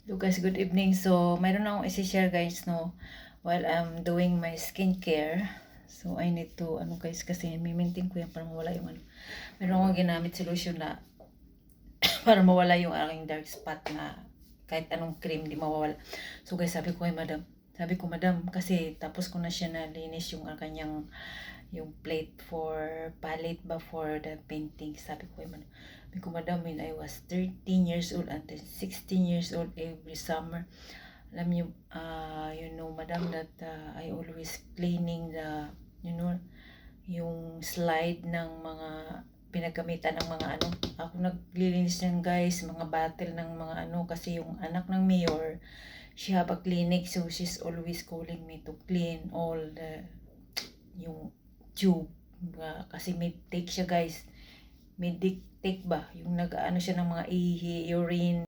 Hello guys, good evening. So, mayroon akong isi-share guys, no, while I'm doing my skincare. So, I need to, guys, kasi mimintin ko yan para mawala yung Meron akong ginamit solution na para mawala yung aking dark spot na kahit anong cream di mawawala. So guys, sabi ko madam, kasi tapos ko na siya nalinis yung kanyang yung plate for palette ba for the painting. Sabi ko madam, when I was 13 years old until 16 years old every summer, alam niyo, madam, that I always cleaning the, yung slide ng mga pinagkamitan ng mga ako naglilinis niyan guys, mga bottle ng mga kasi yung anak ng mayor, she have a clinic, so she's always calling me to clean all the yung tube. Kasi may take siya guys, may take ba, yung nag siya ng mga ihi, urine,